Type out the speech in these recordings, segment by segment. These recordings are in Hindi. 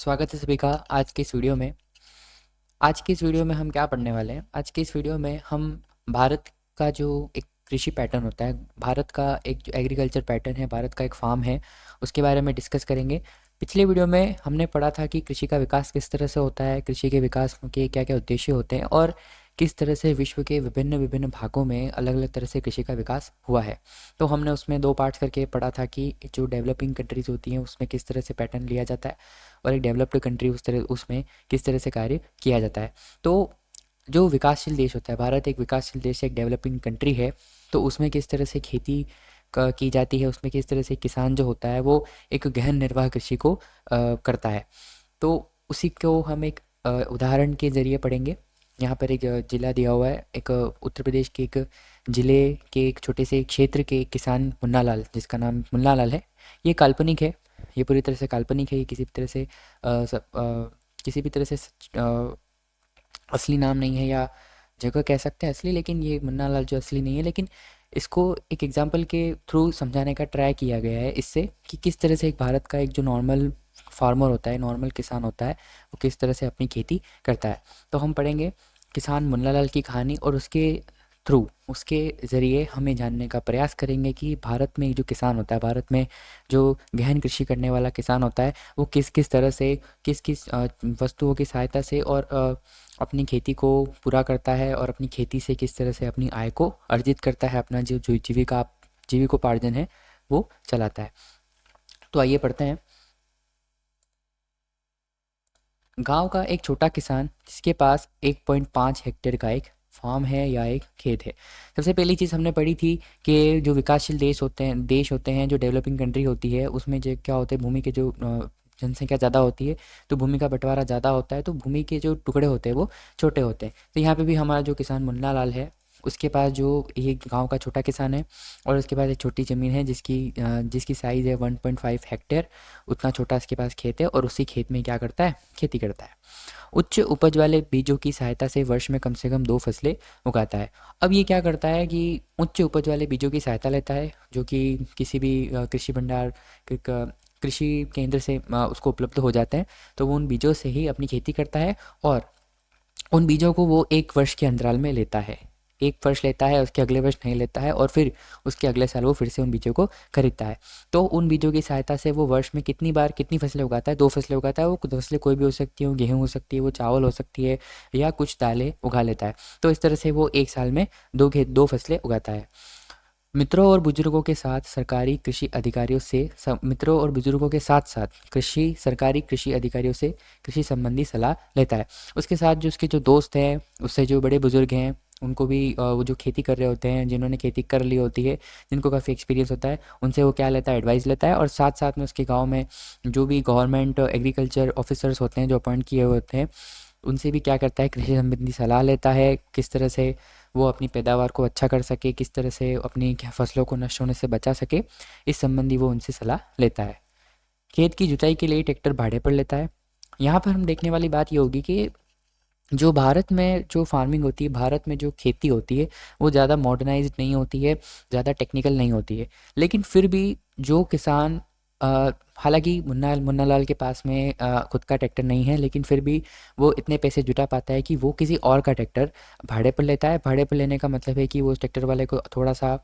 स्वागत है सभी का आज की इस वीडियो में। आज की इस वीडियो में हम क्या पढ़ने वाले हैं? आज की इस वीडियो में हम भारत का जो एक कृषि पैटर्न होता है, भारत का एक जो एग्रीकल्चर पैटर्न है, भारत का एक फार्म है, उसके बारे में डिस्कस करेंगे। पिछले वीडियो में हमने पढ़ा था कि कृषि का विकास किस तरह से होता है, कृषि के विकास के क्या क्या उद्देश्य होते हैं और किस तरह से विश्व के विभिन्न विभिन्न भागों में अलग अलग तरह से कृषि का विकास हुआ है। तो हमने उसमें दो पार्ट्स करके पढ़ा था कि जो डेवलपिंग कंट्रीज़ होती हैं उसमें किस तरह से पैटर्न लिया जाता है और एक डेवलप्ड कंट्री उसमें किस तरह से कार्य किया जाता है। तो जो विकासशील देश होता है, भारत एक विकासशील देश है, एक डेवलपिंग कंट्री है, तो उसमें किस तरह से खेती की जाती है, उसमें किस तरह से किसान जो होता है वो एक गहन निर्वाह कृषि को करता है। तो उसी को हम एक उदाहरण के ज़रिए पढ़ेंगे। यहाँ पर एक ज़िला दिया हुआ है, एक उत्तर प्रदेश के एक ज़िले के एक छोटे से क्षेत्र के एक किसान मुन्ना लाल, जिसका नाम मुन्ना लाल है। ये काल्पनिक है, ये पूरी तरह से काल्पनिक है, ये किसी भी तरह से किसी भी तरह से असली नाम नहीं है या जगह कह सकते हैं असली, लेकिन ये मुन्ना लाल जो असली नहीं है, लेकिन इसको एक एग्जांपल के थ्रू समझाने का ट्राई किया गया है इससे कि किस तरह से एक भारत का एक जो नॉर्मल फार्मर होता है, नॉर्मल किसान होता है, वो किस तरह से अपनी खेती करता है। तो हम पढ़ेंगे किसान मुन्ना लाल की कहानी और उसके थ्रू, उसके ज़रिए हमें जानने का प्रयास करेंगे कि भारत में जो किसान होता है, भारत में जो गहन कृषि करने वाला किसान होता है, वो किस किस तरह से किस किस वस्तुओं की सहायता से और अपनी खेती को पूरा करता है और अपनी खेती से किस तरह से अपनी आय को अर्जित करता है, अपना जो जो जीविकोपार्जन है वो चलाता है। तो आइए पढ़ते हैं। गांव का एक छोटा किसान जिसके पास 1.5 हेक्टेयर का एक फार्म है या एक खेत है। सबसे पहली चीज़ हमने पढ़ी थी कि जो विकासशील देश होते हैं, जो डेवलपिंग कंट्री होती है, उसमें जो क्या होते हैं, भूमि के जो जनसंख्या ज़्यादा होती है तो भूमि का बंटवारा ज़्यादा होता है, तो भूमि के जो टुकड़े होते हैं वो छोटे होते हैं। तो यहाँ पे भी हमारा जो किसान मुन्ना लाल है, उसके पास जो ये गांव का छोटा किसान है और उसके पास एक छोटी ज़मीन है जिसकी साइज़ है 1.5 हेक्टेयर। उतना छोटा इसके पास खेत है और उसी खेत में क्या करता है, खेती करता है। उच्च उपज वाले बीजों की सहायता से वर्ष में कम से कम 2 फसलें उगाता है। अब ये क्या करता है कि उच्च उपज वाले बीजों की सहायता लेता है, जो कि किसी भी कृषि भंडार कृषि केंद्र से उसको उपलब्ध हो जाते हैं। तो वो उन बीजों से ही अपनी खेती करता है और उन बीजों को वो 1 वर्ष के अंतराल में लेता है। 1 वर्ष लेता है, उसके अगले वर्ष नहीं लेता है और फिर उसके अगले साल वो फिर से उन बीजों को खरीदता है। तो उन बीजों की सहायता से वो वर्ष में कितनी बार कितनी फसलें उगाता है? 2 फसलें उगाता है। वो फसलें कोई भी हो सकती हैं, वो गेहूँ हो सकती है, वो चावल हो सकती है या कुछ दालें उगा लेता है। तो इस तरह से वो 1 साल में 2 फसलें उगाता है। मित्रों और बुजुर्गों के साथ सरकारी कृषि अधिकारियों से मित्रों और बुजुर्गों के साथ साथ सरकारी कृषि अधिकारियों से कृषि संबंधी सलाह लेता है। उसके साथ जो उसके जो दोस्त हैं, उससे जो बड़े बुजुर्ग हैं, उनको भी वो जो खेती कर रहे होते हैं, जिन्होंने खेती कर ली होती है, जिनको काफ़ी एक्सपीरियंस होता है, उनसे वो क्या लेता है, एडवाइस लेता है। और साथ साथ में उसके गाँव में जो भी गवर्नमेंट एग्रीकल्चर ऑफिसर्स होते हैं जो अपॉइंट किए हुए होते हैं, उनसे भी क्या करता है, कृषि संबंधी सलाह लेता है, किस तरह से वो अपनी पैदावार को अच्छा कर सके, किस तरह से अपनी फसलों को नष्ट होने से बचा सके, इस संबंधी वो उनसे सलाह लेता है। खेत की जुताई के लिए ट्रैक्टर भाड़े पर लेता है। यहाँ पर हम देखने वाली बात ये होगी कि जो भारत में जो फार्मिंग होती है, भारत में जो खेती होती है, वो ज़्यादा मॉडर्नाइज्ड नहीं होती है, ज़्यादा टेक्निकल नहीं होती है। लेकिन फिर भी जो किसान हालांकि मुन्ना मुन्ना लाल के पास में खुद का ट्रैक्टर नहीं है, लेकिन फिर भी वो इतने पैसे जुटा पाता है कि वो किसी और का ट्रैक्टर भाड़े पर लेता है। भाड़े पर लेने का मतलब है कि वो उस ट्रैक्टर वाले को थोड़ा सा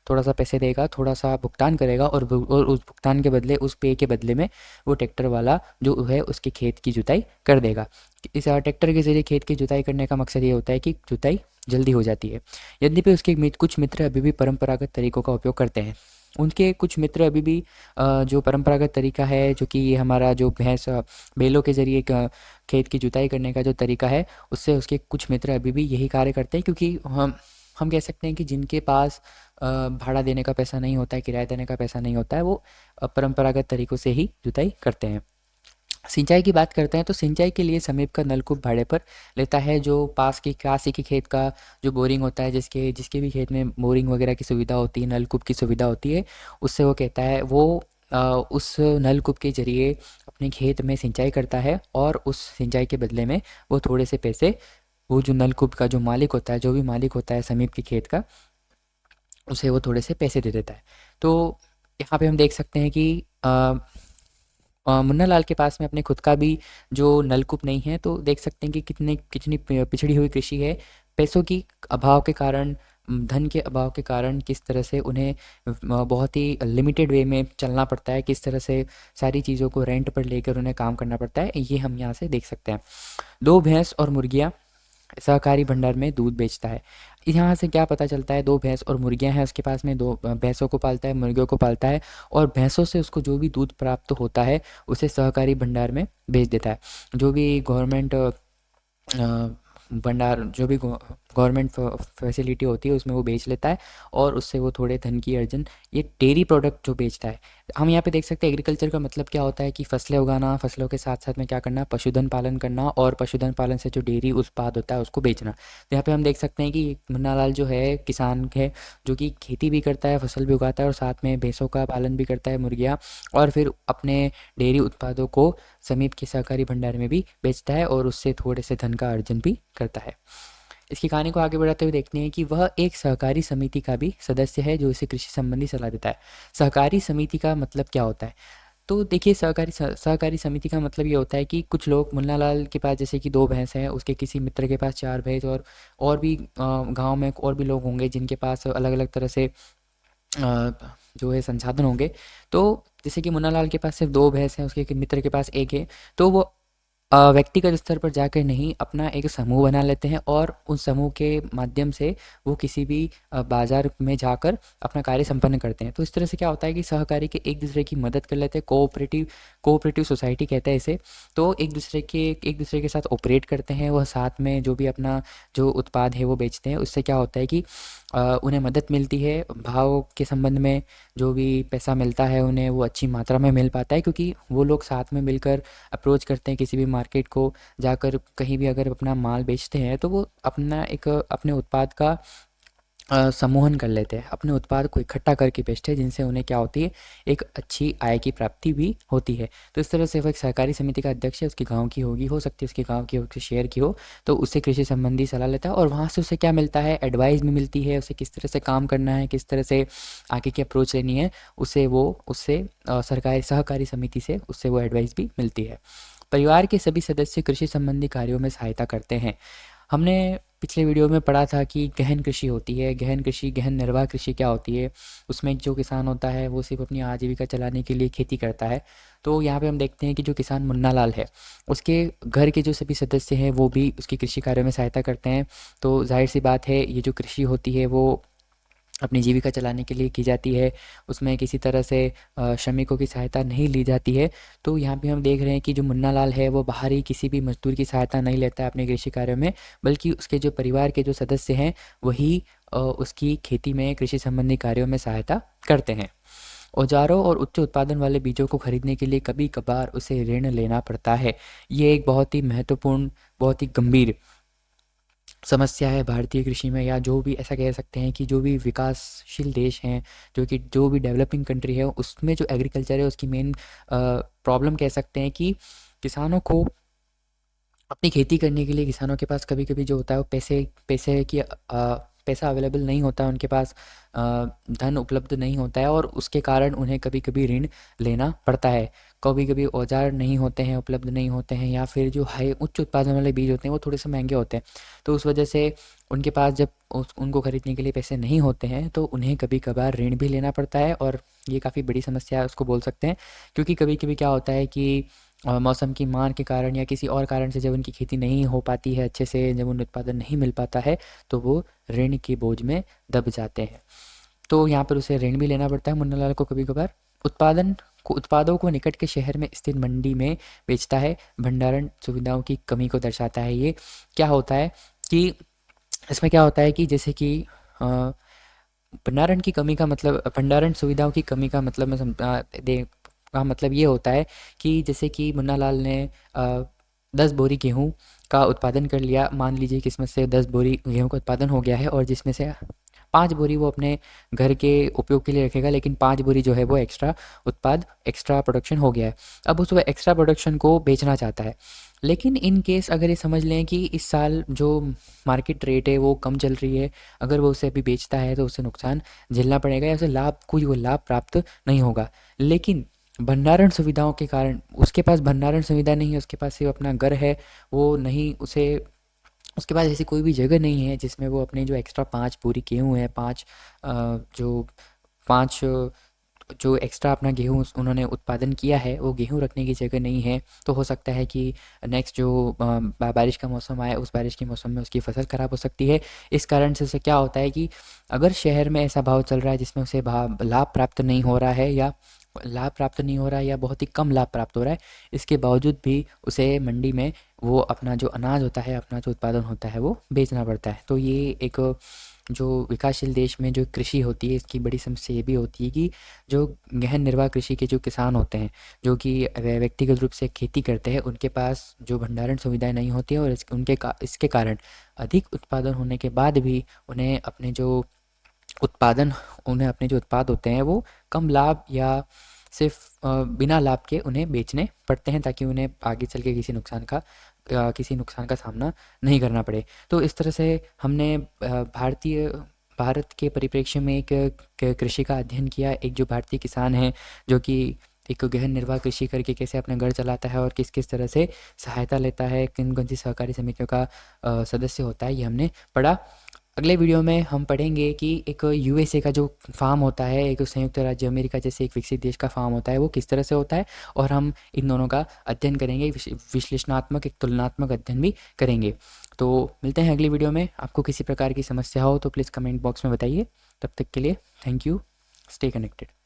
पैसे देगा, थोड़ा सा भुगतान करेगा और उस भुगतान के बदले, उस पे के बदले में वो ट्रैक्टर वाला जो है उसके खेत की जुताई कर देगा। इस ट्रैक्टर के ज़रिए खेत की जुताई करने का मकसद ये होता है कि जुताई जल्दी हो जाती है। यद्यपि उसके कुछ मित्र अभी भी परंपरागत तरीकों का उपयोग करते हैं। उनके कुछ मित्र अभी भी जो परंपरागत तरीका है, जो कि ये हमारा जो बैलों के ज़रिए खेत की जुताई करने का जो तरीका है, उससे उसके कुछ मित्र अभी भी यही कार्य करते हैं, क्योंकि हम कह सकते हैं कि जिनके पास भाड़ा देने का पैसा नहीं होता है, किराया देने का पैसा नहीं होता है, वो परंपरागत तरीक़ों से ही जुताई करते हैं। सिंचाई की बात करते हैं तो सिंचाई के लिए समीप का नलकूप भाड़े पर लेता है। जो पास ही के खेत का जो बोरिंग होता है, जिसके जिसके भी खेत में बोरिंग वगैरह की सुविधा होती है, नलकूप की सुविधा होती है, उससे वो कहता है वो उस नलकूप के ज़रिए अपने खेत में सिंचाई करता है और उस सिंचाई के बदले में वो थोड़े से पैसे, वो जो नलकूप का जो मालिक होता है, जो भी मालिक होता है समीप के खेत का, उसे वो थोड़े से पैसे दे देता है। तो यहाँ पे हम देख सकते हैं कि मुन्ना लाल के पास में अपने खुद का भी जो नलकूप नहीं है, तो देख सकते हैं कि कितने कितनी पिछड़ी हुई कृषि है। पैसों की अभाव के कारण, धन के अभाव के कारण किस तरह से उन्हें बहुत ही लिमिटेड वे में चलना पड़ता है, किस तरह से सारी चीज़ों को रेंट पर लेकर उन्हें काम करना पड़ता है, ये हम यहाँ से देख सकते हैं। दो भैंस और मुर्गियाँ सहकारी भंडार में दूध बेचता है। यहाँ से क्या पता चलता है, दो भैंस और मुर्गियाँ हैं उसके पास में, दो भैंसों को पालता है, मुर्गियों को पालता है, और भैंसों से उसको जो भी दूध प्राप्त होता है उसे सहकारी भंडार में बेच देता है। जो भी गवर्नमेंट भंडार, जो भी गवर्नमेंट फैसिलिटी होती है उसमें वो बेच लेता है, और उससे वो थोड़े धन की अर्जन, ये डेयरी प्रोडक्ट जो बेचता है। हम यहाँ पे देख सकते हैं एग्रीकल्चर का मतलब क्या होता है कि फसलें उगाना, फसलों के साथ साथ में क्या करना, पशुधन पालन करना, और पशुधन पालन से जो डेयरी उत्पाद होता है उसको बेचना। तो यहाँ पे हम देख सकते हैं कि मुन्ना लाल जो है किसान है, जो कि खेती भी करता है, फसल भी उगाता है, और साथ में भैंसों का पालन भी करता है, मुर्गियाँ, और फिर अपने डेयरी उत्पादों को समीप के सहकारी भंडार में भी बेचता है, और उससे थोड़े से धन का अर्जन भी करता है। इसकी कहानी को आगे बढ़ाते हुए देखते हैं कि वह एक सहकारी समिति का भी सदस्य है जो इसे कृषि संबंधी सलाह देता है। सहकारी समिति का मतलब क्या होता है? तो देखिए, सहकारी समिति का मतलब ये होता है कि कुछ लोग, मुन्ना लाल के पास जैसे कि दो भैंस हैं, उसके किसी मित्र के पास चार भैंस, और भी गांव में और भी लोग होंगे जिनके पास अलग अलग तरह से जो है संसाधन होंगे। तो जैसे कि मुन्ना लाल के पास सिर्फ दो भैंस हैं, उसके एक मित्र के पास एक है, तो वो व्यक्तिगत स्तर पर जाकर नहीं, अपना एक समूह बना लेते हैं, और उस समूह के माध्यम से वो किसी भी बाजार में जाकर अपना कार्य संपन्न करते हैं। तो इस तरह से क्या होता है कि सहकारी के एक दूसरे की मदद कर लेते हैं, कोऑपरेटिव सोसाइटी कहते हैं इसे। तो एक दूसरे के साथ ऑपरेट करते हैं, वह साथ में जो भी अपना जो उत्पाद है वो बेचते हैं। उससे क्या होता है कि उन्हें मदद मिलती है, भाव के संबंध में जो भी पैसा मिलता है उन्हें वो अच्छी मात्रा में मिल पाता है, क्योंकि वो लोग साथ में मिलकर अप्रोच करते हैं किसी भी मार्केट को, जाकर कहीं भी अगर अपना माल बेचते हैं तो वो अपना एक अपने उत्पाद का समूहन कर लेते हैं, अपने उत्पाद को इकट्ठा करके बेचते हैं, जिनसे उन्हें क्या होती है, एक अच्छी आय की प्राप्ति भी होती है। तो इस तरह से वो एक सहकारी समिति का अध्यक्ष है, उसके गांव की होगी, हो सकती है उसके गांव की हो, उसके शहर की हो, तो उससे कृषि संबंधी सलाह लेता है, और वहाँ से उसे क्या मिलता है, एडवाइस भी मिलती है, उसे किस तरह से काम करना है, किस तरह से आगे की अप्रोच लेनी है, उससे सरकारी सहकारी समिति से उससे वो एडवाइस भी मिलती है। परिवार के सभी सदस्य कृषि संबंधी कार्यों में सहायता करते हैं। हमने पिछले वीडियो में पढ़ा था कि गहन कृषि होती है, गहन कृषि, गहन निर्वाह कृषि क्या होती है। उसमें जो किसान होता है वो सिर्फ अपनी आजीविका चलाने के लिए खेती करता है। तो यहाँ पे हम देखते हैं कि जो किसान मुन्ना लाल है, उसके घर के जो सभी सदस्य हैं वो भी उसकी कृषि कार्यों में सहायता करते हैं। तो जाहिर सी बात है, ये जो कृषि होती है वो अपनी जीविका चलाने के लिए की जाती है, उसमें किसी तरह से श्रमिकों की सहायता नहीं ली जाती है। तो यहाँ पे हम देख रहे हैं कि जो मुन्ना लाल है वो बाहरी किसी भी मजदूर की सहायता नहीं लेता है अपने कृषि कार्यों में, बल्कि उसके जो परिवार के जो सदस्य हैं वही उसकी खेती में, कृषि संबंधी कार्यों में सहायता करते हैं। औजारों और उच्च उत्पादन वाले बीजों को खरीदने के लिए कभी कभार उसे ऋण लेना पड़ता है। ये एक बहुत ही महत्वपूर्ण, बहुत ही गंभीर समस्या है भारतीय कृषि में, या जो भी ऐसा कह सकते हैं कि जो भी विकासशील देश हैं, जो भी डेवलपिंग कंट्री है, उसमें जो एग्रीकल्चर है उसकी मेन प्रॉब्लम कह सकते हैं कि किसानों को अपनी खेती करने के लिए, किसानों के पास कभी कभी जो होता है वो पैसा अवेलेबल नहीं होता है उनके पास, धन उपलब्ध नहीं होता है, और उसके कारण उन्हें कभी कभी ऋण लेना पड़ता है। कभी कभी औजार नहीं होते हैं, उपलब्ध नहीं होते हैं, या फिर जो हाई उच्च उत्पादन वाले बीज होते हैं वो थोड़े से महंगे होते हैं। तो उस वजह से उनके पास जब उनको खरीदने के लिए पैसे नहीं होते हैं तो उन्हें कभी कभार ऋण भी लेना पड़ता है, और ये काफ़ी बड़ी समस्या है उसको बोल सकते हैं। क्योंकि कभी कभी क्या होता है कि मौसम की मार के कारण या किसी और कारण से जब उनकी खेती नहीं हो पाती है अच्छे से, जब उन्हें उत्पादन नहीं मिल पाता है, तो वो ऋण के बोझ में दब जाते हैं। तो यहाँ पर उसे ऋण भी लेना पड़ता है मुन्ना लाल को कभी कभार। उत्पादों को निकट के शहर में स्थित मंडी में बेचता है। भंडारण सुविधाओं की कमी को दर्शाता है ये। क्या होता है कि इसमें क्या होता है कि जैसे कि भंडारण सुविधाओं की कमी का मतलब का मतलब ये होता है कि जैसे कि मुन्ना लाल ने 10 बोरी गेहूँ का उत्पादन कर लिया, मान लीजिए किस्मत से 10 बोरी गेहूँ का उत्पादन हो गया है, और जिसमें से 5 बोरी वो अपने घर के उपयोग के लिए रखेगा, लेकिन 5 बोरी जो है वो एक्स्ट्रा प्रोडक्शन हो गया है। अब उस एक्स्ट्रा प्रोडक्शन को बेचना चाहता है, लेकिन इन केस अगर ये समझ लें कि इस साल जो मार्केट रेट है वो कम चल रही है, अगर वो उसे अभी बेचता है तो उसे नुकसान झेलना पड़ेगा, या उसे कोई वो लाभ प्राप्त नहीं होगा। लेकिन भंडारण सुविधाओं के कारण उसके पास भंडारण सुविधा नहीं है, उसके पास सिर्फ अपना घर है, वो नहीं उसे उसके पास ऐसी कोई भी जगह नहीं है जिसमें वो अपने जो एक्स्ट्रा 5 बोरी गेहूँ है, 5 जो 5 जो एक्स्ट्रा अपना गेहूँ उन्होंने उत्पादन किया है, वो गेहूँ रखने की जगह नहीं है। तो हो सकता है कि नेक्स्ट जो बारिश का मौसम आए, उस बारिश के मौसम में उसकी फसल ख़राब हो सकती है। इस कारण से उसे क्या होता है कि अगर शहर में ऐसा भाव चल रहा है जिसमें उसे लाभ प्राप्त नहीं हो रहा है, या बहुत ही कम लाभ प्राप्त हो रहा है, इसके बावजूद भी उसे मंडी में वो अपना जो अनाज होता है, अपना जो उत्पादन होता है, वो बेचना पड़ता है। तो ये एक जो विकासशील देश में जो कृषि होती है, इसकी बड़ी समस्या ये भी होती है कि जो गहन निर्वाह कृषि के जो किसान होते हैं, जो कि व्यक्तिगत रूप से खेती करते हैं, उनके पास जो भंडारण सुविधाएं नहीं होती हैं, और इसके कारण अधिक उत्पादन होने के बाद भी उत्पादन उन्हें अपने जो उत्पाद होते हैं वो कम लाभ या सिर्फ बिना लाभ के उन्हें बेचने पड़ते हैं, ताकि उन्हें आगे चल के किसी नुकसान का सामना नहीं करना पड़े। तो इस तरह से हमने भारत के परिप्रेक्ष्य में एक कृषि का अध्ययन किया। एक जो भारतीय किसान है, जो कि एक गहन निर्वाह कृषि करके कैसे अपना घर चलाता है और किस किस तरह से सहायता लेता है, किन कौन सी सहकारी समितियों का सदस्य होता है, ये हमने पढ़ा। अगले वीडियो में हम पढ़ेंगे कि एक यूएसए का जो फार्म होता है, एक संयुक्त राज्य अमेरिका जैसे एक विकसित देश का फार्म होता है, वो किस तरह से होता है, और हम इन दोनों का अध्ययन करेंगे, विश्लेषणात्मक एक तुलनात्मक अध्ययन भी करेंगे। तो मिलते हैं अगली वीडियो में। आपको किसी प्रकार की समस्या हो तो प्लीज़ कमेंट बॉक्स में बताइए। तब तक के लिए थैंक यू। Stay connected.